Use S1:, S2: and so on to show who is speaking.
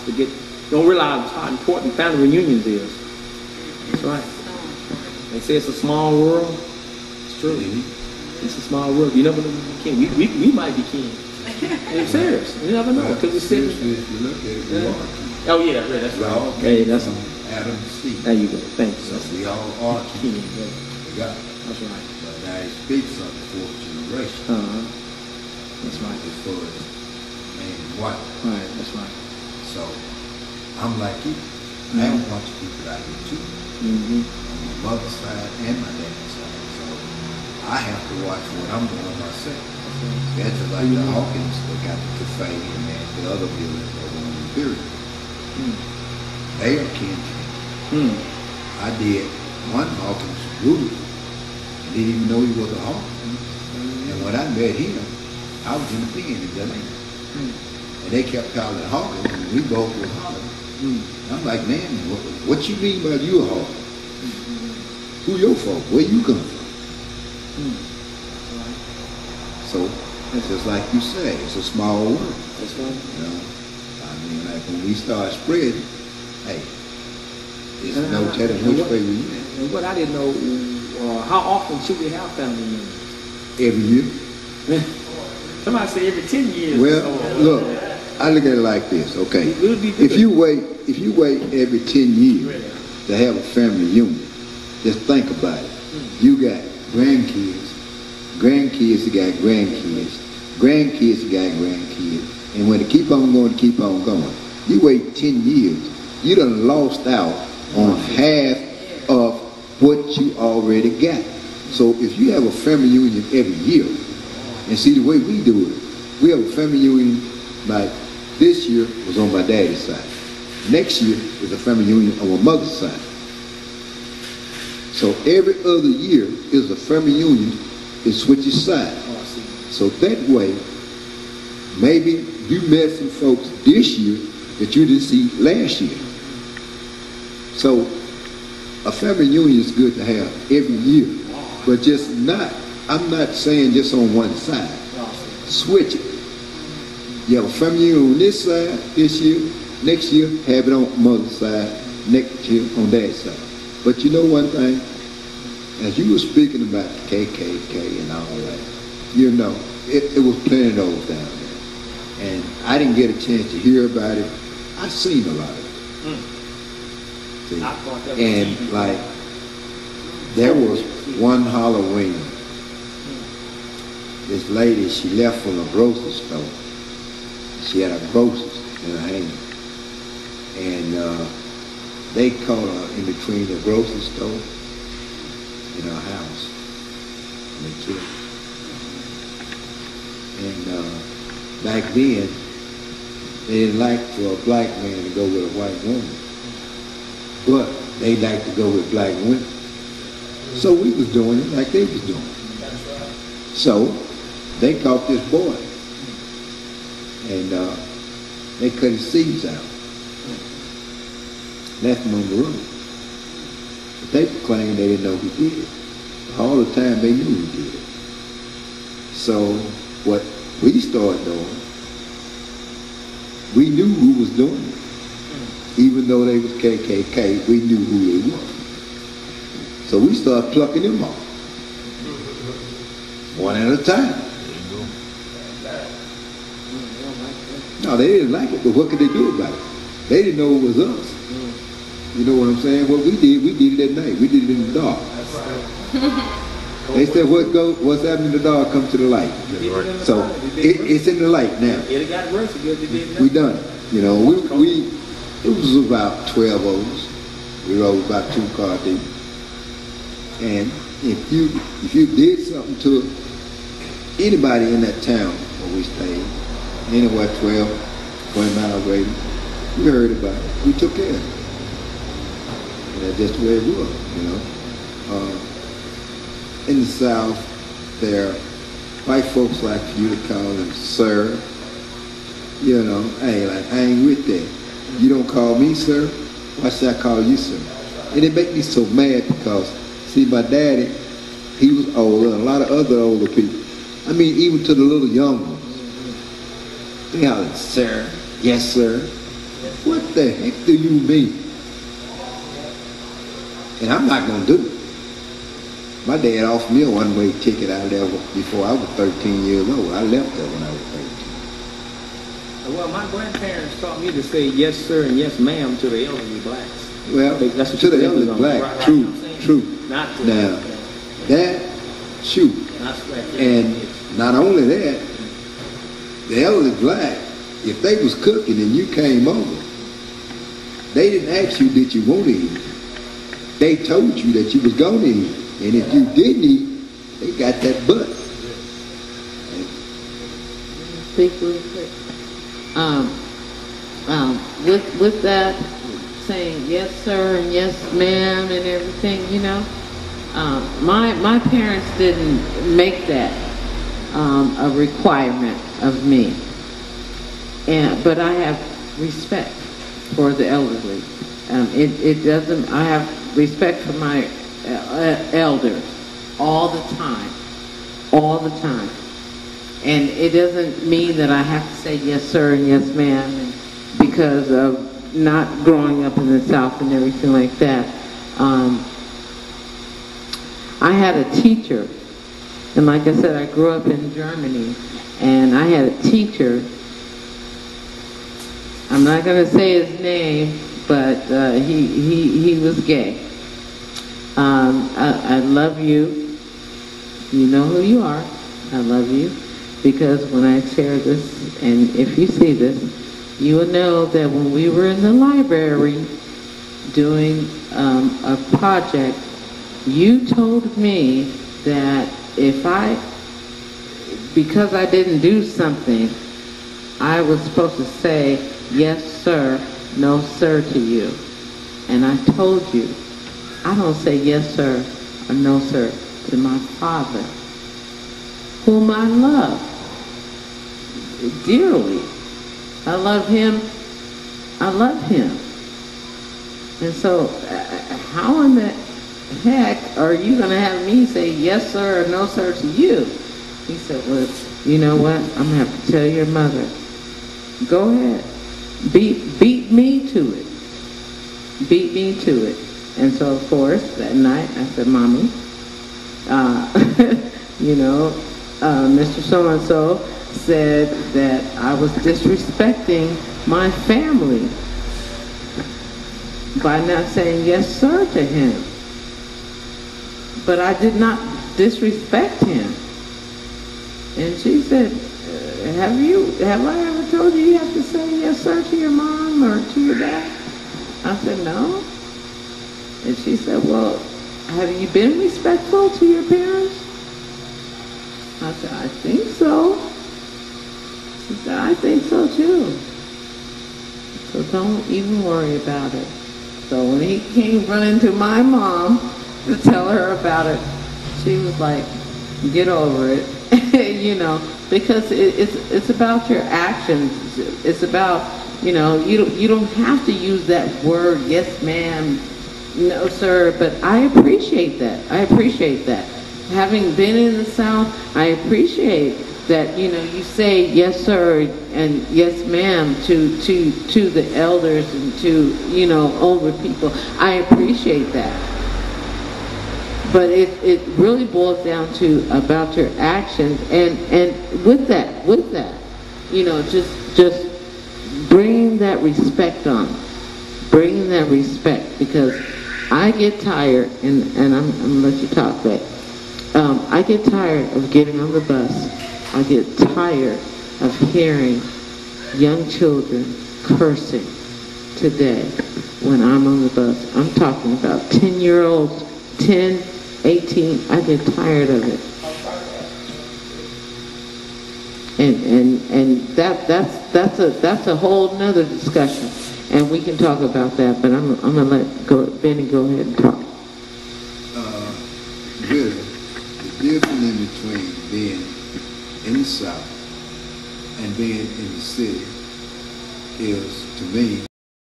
S1: to get, don't realize how important family reunions is. That's right. They say it's a small world. It's true. It's a small world. You never know when you can. We might be kin. It's serious. You never know because it's sitting.
S2: If you look at it, we are kin.
S1: Oh yeah, that's right. Okay, that's
S2: Adam and Steve.
S1: There you go. Thank you.
S2: So we all are kin.
S1: Yeah. That's right.
S2: But now he speaks of the fourth generation.
S1: That's right.
S2: As far as man and wife.
S1: Right. That's right.
S2: So I'm like you. I have a bunch of people out here too. On my mother's side and my dad's side. So I have to watch what I'm doing myself. That's just like the Hawkins that got the cafe and the other building over on the Imperial. They are kin. I did one Hawkins group. I didn't even know he was a Hawkins. And when I met him, I was in the pen in Delano. And they kept calling it Hawkins, and we both were Hawkins. I'm like, man, what you mean by you a Hawkins? Who your folk? Where you come from? So it's just like you say, it's a small world.
S1: That's right.
S2: You know, I mean, like when we start spreading, hey, there's no telling which way we went.
S1: And what I didn't know, how often should we have family reunions?
S2: Every year.
S1: Somebody say every 10 years.
S2: Well, look, I look at it like this. Okay, if you wait every 10 years to have a family reunion, just think about it. You got grandkids that got grandkids, grandkids that got grandkids, and when it keep on going, you wait 10 years, you done lost out on half of what you already got. So if you have a family reunion every year, and see the way we do it, we have a family reunion like this year was on my daddy's side. Next year is a family reunion on my mother's side. So every other year is a family reunion and switches sides. So that way, maybe you met some folks this year that you didn't see last year. So a family reunion is good to have every year, but just not, I'm not saying just on one side. Switch it. You have a family reunion on this side this year, next year have it on mother's side, next year on dad's side. But you know one thing, as you were speaking about KKK and all that, you know, it was plenty of those down there. And I didn't get a chance to hear about it. I seen a lot of it. See? And like, there was one Halloween, this lady, she left from a grocery store. She had her groceries in her hand. And they caught her in between the grocery store and her house. And they killed her. And back then, they didn't like for a black man to go with a white woman. But they liked to go with black women. So we was doing it like they was doing it. So they caught this boy. And they cut his seeds out. Left him on the road. But they claimed they didn't know who did it. All the time they knew who did it. So what we started doing, we knew who was doing it. Even though they was KKK, we knew who they were. So we started plucking them off. One at a time. No, they didn't like it, but what could they do about it? They didn't know it was us. You know what I'm saying? What we did it at night. We did it in the dark. They said, what's happening in the dark comes to the light. So it's in the light now.
S1: It got worse because they did
S2: we done it. You know, it was about 12 of us. We rode about 2 cars deep. And if you did something to anybody in that town where we stayed, anywhere 12, 20 miles radius, we heard about it. We took care of it. And that's just the way it was, you know. In the South, there, white folks like for you to call them sir. You know, hey, like, I ain't with that. You don't call me sir, why should I call you sir? And it make me so mad because, see, my daddy, he was older, and a lot of other older people. I mean, even to the little young ones. They hollered, sir, yes sir. What the heck do you mean? And I'm not going to do it. My dad offered me a one-way ticket out of there before I was 13 years old. I left there when I was 13.
S1: Well, my grandparents taught me to say yes, sir, and yes, ma'am to the elderly blacks.
S2: Well,
S1: That's what
S2: to
S1: you
S2: the elderly
S1: on.
S2: black,
S1: Right,
S2: true,
S1: you know what I'm saying?
S2: true.
S1: Not to
S2: Now, that, shoot.
S1: not scratch your
S2: And
S1: head.
S2: not only that, the elderly black, if they was cooking and you came over, they didn't ask you did you want to eat. They told you that you was going to eat. And if you didn't eat, they got that butt.
S3: Speak real quick. With that, saying yes sir and yes ma'am and everything, you know, my parents didn't make that a requirement of me. But I have respect for the elderly. It doesn't. I have respect for my elders all the time, and it doesn't mean that I have to say yes sir and yes ma'am because of not growing up in the South and everything like that. I had a teacher, and like I said, I grew up in Germany, and I had a teacher. I'm not going to say his name, but he was gay. I love you. You know who you are. I love you. Because when I share this, and if you see this, you will know that when we were in the library doing a project, you told me that because I didn't do something, I was supposed to say yes sir, no sir to you. And I told you, I don't say yes sir or no sir to my father, whom I love dearly. I love him. And so how in the heck are you going to have me say yes sir or no sir to you? He said, well, you know what? I'm going to have to tell your mother. Go ahead. Beat me to it. Beat me to it. And so, of course, that night I said, Mommy, Mr. So-and-so said that I was disrespecting my family by not saying yes sir to him. But I did not disrespect him. And she said, have I ever told you you have to say yes sir to your mom or to your dad? I said, no. And she said, well, have you been respectful to your parents? I said, I think so. She said, I think so too. So don't even worry about it. So when he came running to my mom to tell her about it, she was like, get over it. Because it's about your actions. It's about, you don't have to use that word, yes ma'am, no sir, but I appreciate that. Having been in the South, I appreciate that, you say yes sir and yes ma'am to the elders and to, older people. I appreciate that. But it really boils down to about your actions, and with that, just bringing that respect on, because I get tired, and I'm gonna let you talk back. I get tired of getting on the bus. I get tired of hearing young children cursing today when I'm on the bus. I'm talking about 10-year-olds, 10, 18, I get tired of it. And that's a whole nother discussion. And we can talk about that, but I'm gonna let Benny go ahead and talk.
S2: Really, the difference in between being in the South and being in the city is, to me,